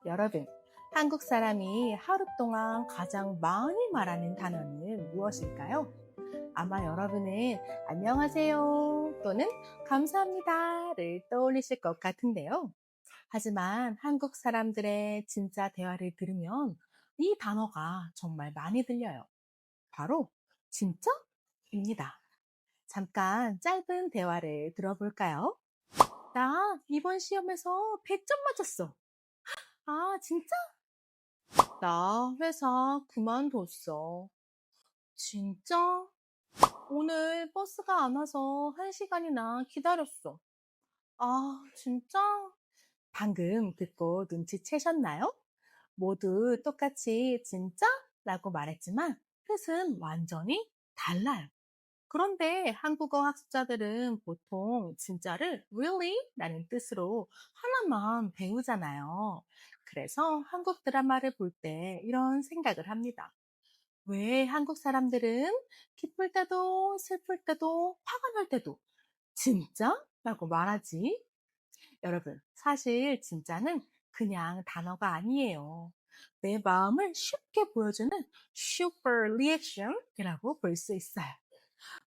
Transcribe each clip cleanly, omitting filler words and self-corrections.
여러분, 한국 사람이 하루 동안 가장 많이 말하는 단어는 무엇일까요? 아마 여러분은 안녕하세요 또는 감사합니다를 떠올리실 것 같은데요. 하지만 한국 사람들의 진짜 대화를 들으면 이 단어가 정말 많이 들려요. 바로 진짜입니다. 잠깐 짧은 대화를 들어볼까요? 나 이번 시험에서 100점 맞았어. 아, 진짜? 나 회사 그만뒀어. 진짜? 오늘 버스가 안 와서 1시간이나 기다렸어. 아, 진짜? 방금 듣고 눈치채셨나요? 모두 똑같이 진짜? 라고 말했지만 뜻은 완전히 달라요. 그런데 한국어 학습자들은 보통 진짜를 really? 라는 뜻으로 하나만 배우잖아요. 그래서 한국 드라마를 볼 때 이런 생각을 합니다. 왜 한국 사람들은 기쁠 때도 슬플 때도 화가 날 때도 진짜? 라고 말하지? 여러분, 사실 진짜는 그냥 단어가 아니에요. 내 마음을 쉽게 보여주는 super reaction이라고 볼 수 있어요.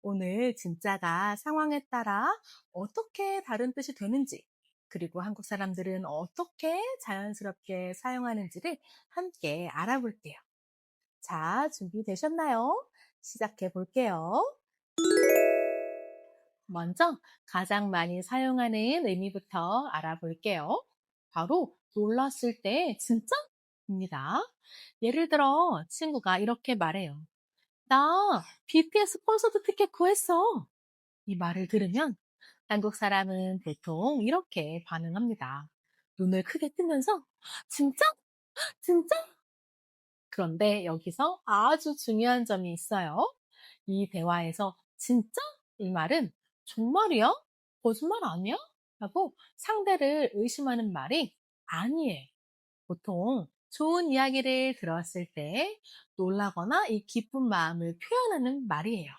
오늘 진짜가 상황에 따라 어떻게 다른 뜻이 되는지, 그리고 한국 사람들은 어떻게 자연스럽게 사용하는지를 함께 알아볼게요. 자, 준비되셨나요? 시작해 볼게요. 먼저 가장 많이 사용하는 의미부터 알아볼게요. 바로 놀랐을 때 진짜입니다. 예를 들어 친구가 이렇게 말해요. 나 BTS 콘서트 티켓 구했어. 이 말을 들으면 한국 사람은 보통 이렇게 반응합니다. 눈을 크게 뜨면서 진짜? 진짜? 그런데 여기서 아주 중요한 점이 있어요. 이 대화에서 진짜? 이 말은 정말이야? 거짓말 아니야? 라고 상대를 의심하는 말이 아니에요. 보통 좋은 이야기를 들었을 때 놀라거나 이 기쁜 마음을 표현하는 말이에요.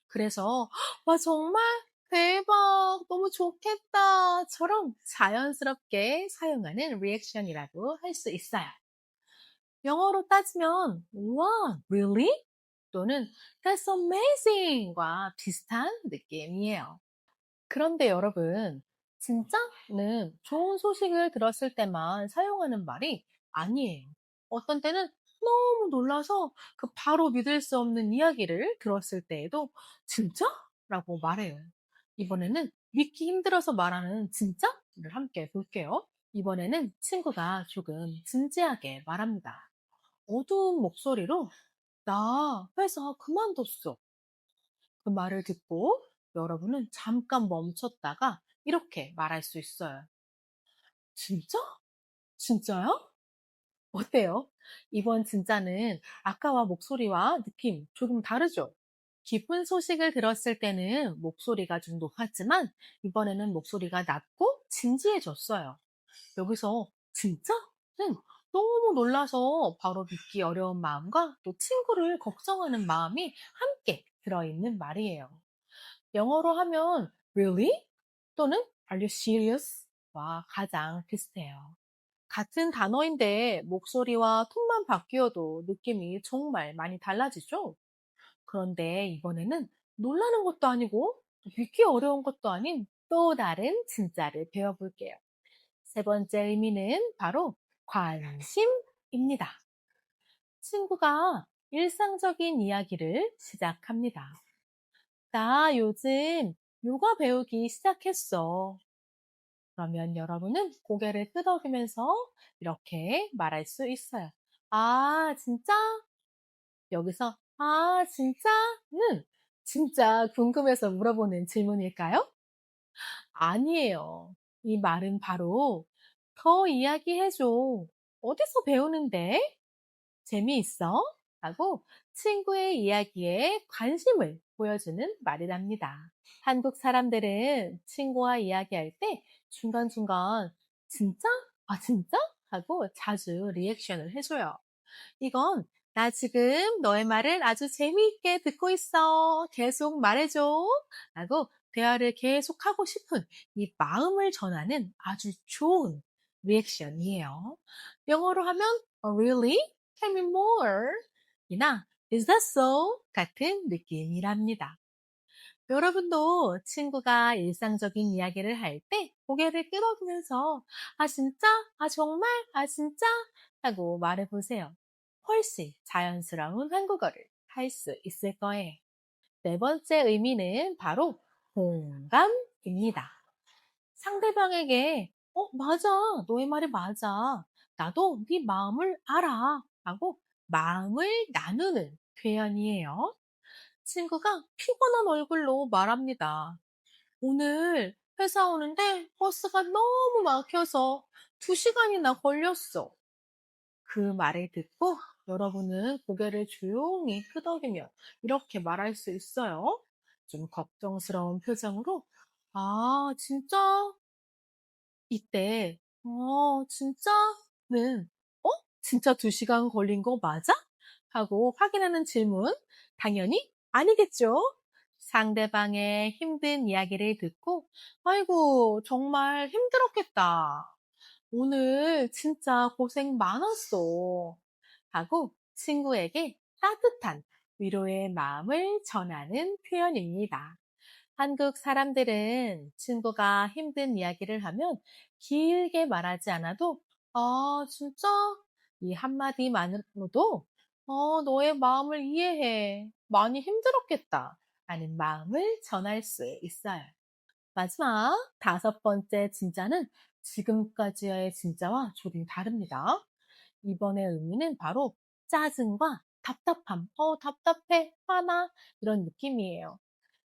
그래서 와 정말 대박 너무 좋겠다처럼 자연스럽게 사용하는 리액션이라고 할 수 있어요. 영어로 따지면 와 really? 또는 that's amazing과 비슷한 느낌이에요. 그런데 여러분, 진짜는 좋은 소식을 들었을 때만 사용하는 말이 아니에요. 어떤 때는 너무 놀라서 그 바로 믿을 수 없는 이야기를 들었을 때에도 진짜? 라고 말해요. 이번에는 믿기 힘들어서 말하는 진짜를 함께 볼게요. 이번에는 친구가 조금 진지하게 말합니다. 어두운 목소리로 나 회사 그만뒀어. 그 말을 듣고 여러분은 잠깐 멈췄다가 이렇게 말할 수 있어요. 진짜? 진짜요? 어때요? 이번 진짜는 아까와 목소리와 느낌 조금 다르죠? 기쁜 소식을 들었을 때는 목소리가 좀 높았지만 이번에는 목소리가 낮고 진지해졌어요. 여기서 진짜는 너무 놀라서 바로 믿기 어려운 마음과 또 친구를 걱정하는 마음이 함께 들어있는 말이에요. 영어로 하면 really? 또는 are you serious? 와 가장 비슷해요. 같은 단어인데 목소리와 톤만 바뀌어도 느낌이 정말 많이 달라지죠? 그런데 이번에는 놀라는 것도 아니고 믿기 어려운 것도 아닌 또 다른 진짜를 배워볼게요. 세 번째 의미는 바로 관심입니다. 친구가 일상적인 이야기를 시작합니다. 나 요즘 요가 배우기 시작했어. 그러면 여러분은 고개를 끄덕이면서 이렇게 말할 수 있어요. 아, 진짜? 여기서, 아, 진짜?는 진짜 궁금해서 물어보는 질문일까요? 아니에요. 이 말은 바로 더 이야기해줘. 어디서 배우는데? 재미있어? 라고 친구의 이야기에 관심을 보여주는 말이랍니다. 한국 사람들은 친구와 이야기할 때 중간중간 진짜? 아, 진짜? 하고 자주 리액션을 해줘요. 이건 나 지금 너의 말을 아주 재미있게 듣고 있어. 계속 말해줘. 라고 대화를 계속하고 싶은 이 마음을 전하는 아주 좋은 리액션이에요. 영어로 하면 really? Tell me more. 이나 is that so? 같은 느낌이랍니다. 여러분도 친구가 일상적인 이야기를 할 때 고개를 끄덕이면서 아 진짜? 아 정말? 아 진짜? 하고 말해보세요. 훨씬 자연스러운 한국어를 할 수 있을 거예요. 네 번째 의미는 바로 공감입니다. 상대방에게 맞아. 너의 말이 맞아. 나도 네 마음을 알아. 하고 마음을 나누는 표현이에요. 친구가 피곤한 얼굴로 말합니다. 오늘 회사 오는데 버스가 너무 막혀서 2시간이나 걸렸어. 그 말을 듣고 여러분은 고개를 조용히 끄덕이며 이렇게 말할 수 있어요. 좀 걱정스러운 표정으로, 아, 진짜? 이때, 진짜는, 어? 진짜 2시간 걸린 거 맞아? 하고 확인하는 질문, 당연히 아니겠죠? 상대방의 힘든 이야기를 듣고, 아이고, 정말 힘들었겠다. 오늘 진짜 고생 많았어. 하고 친구에게 따뜻한 위로의 마음을 전하는 표현입니다. 한국 사람들은 친구가 힘든 이야기를 하면 길게 말하지 않아도, 아, 진짜? 이 한마디만으로도, 너의 마음을 이해해. 많이 힘들었겠다. 라는 마음을 전할 수 있어요. 마지막 5번째 진짜는 지금까지의 진짜와 조금 다릅니다. 이번의 의미는 바로 짜증과 답답함, 답답해, 화나, 이런 느낌이에요.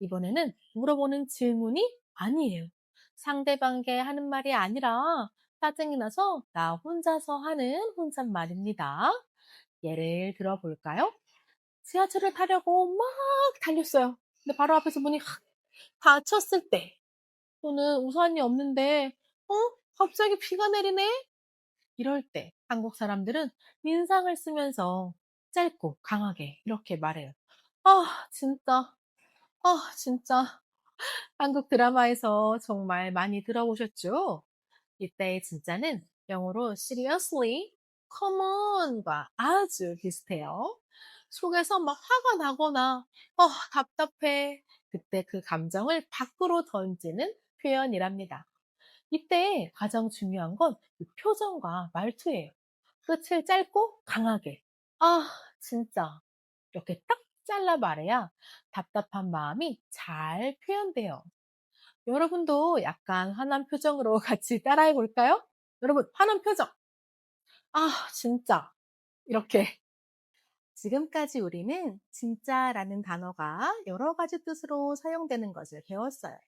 이번에는 물어보는 질문이 아니에요. 상대방에게 하는 말이 아니라 짜증이 나서 나 혼자서 하는 혼잣말입니다. 예를 들어볼까요? 지하철을 타려고 막 달렸어요. 근데 바로 앞에서 문이 확 닫혔을 때, 또는 우산이 없는데, 어? 갑자기 비가 내리네? 이럴 때 한국 사람들은 민상을 쓰면서 짧고 강하게 이렇게 말해요. 아, 진짜. 아, 진짜. 한국 드라마에서 정말 많이 들어보셨죠? 이때의 진짜는 영어로 seriously, come on과 아주 비슷해요. 속에서 막 화가 나거나, 답답해. 그때 그 감정을 밖으로 던지는 표현이랍니다. 이때 가장 중요한 건 이 표정과 말투예요. 끝을 짧고 강하게. 아, 진짜. 이렇게 딱 잘라 말해야 답답한 마음이 잘 표현돼요. 여러분도 약간 화난 표정으로 같이 따라해 볼까요? 여러분, 화난 표정. 아, 진짜. 이렇게. 지금까지 우리는 진짜라는 단어가 여러 가지 뜻으로 사용되는 것을 배웠어요.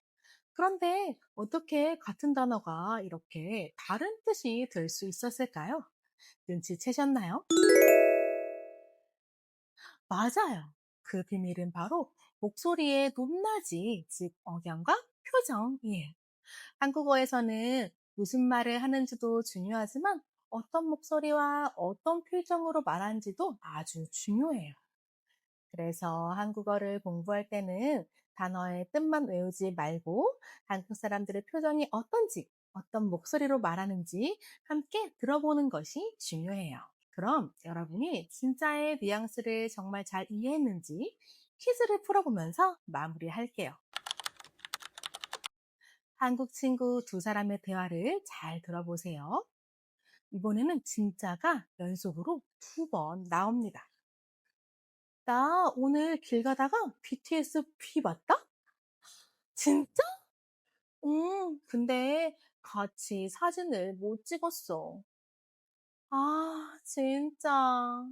그런데 어떻게 같은 단어가 이렇게 다른 뜻이 될 수 있었을까요? 눈치채셨나요? 맞아요. 그 비밀은 바로 목소리의 높낮이, 즉 억양과 표정이에요. 한국어에서는 무슨 말을 하는지도 중요하지만 어떤 목소리와 어떤 표정으로 말하는지도 아주 중요해요. 그래서 한국어를 공부할 때는 단어의 뜻만 외우지 말고 한국 사람들의 표정이 어떤지, 어떤 목소리로 말하는지 함께 들어보는 것이 중요해요. 그럼 여러분이 진짜의 뉘앙스를 정말 잘 이해했는지 퀴즈를 풀어보면서 마무리할게요. 한국 친구 2사람의 대화를 잘 들어보세요. 이번에는 진짜가 연속으로 2번 나옵니다. 나 오늘 길 가다가 BTS 비 봤다? 진짜? 근데 같이 사진을 못 찍었어. 아, 진짜.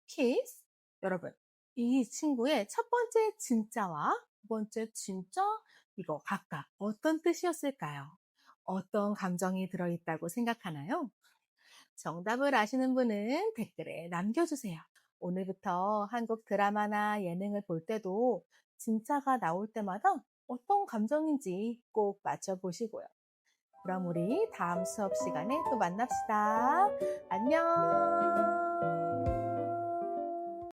키스? 여러분, 이 친구의 첫 번째 진짜와 2번째 진짜? 이거 각각 어떤 뜻이었을까요? 어떤 감정이 들어있다고 생각하나요? 정답을 아시는 분은 댓글에 남겨주세요. 오늘부터 한국 드라마나 예능을 볼 때도 진짜가 나올 때마다 어떤 감정인지 꼭 맞춰보시고요. 그럼 우리 다음 수업 시간에 또 만납시다. 안녕!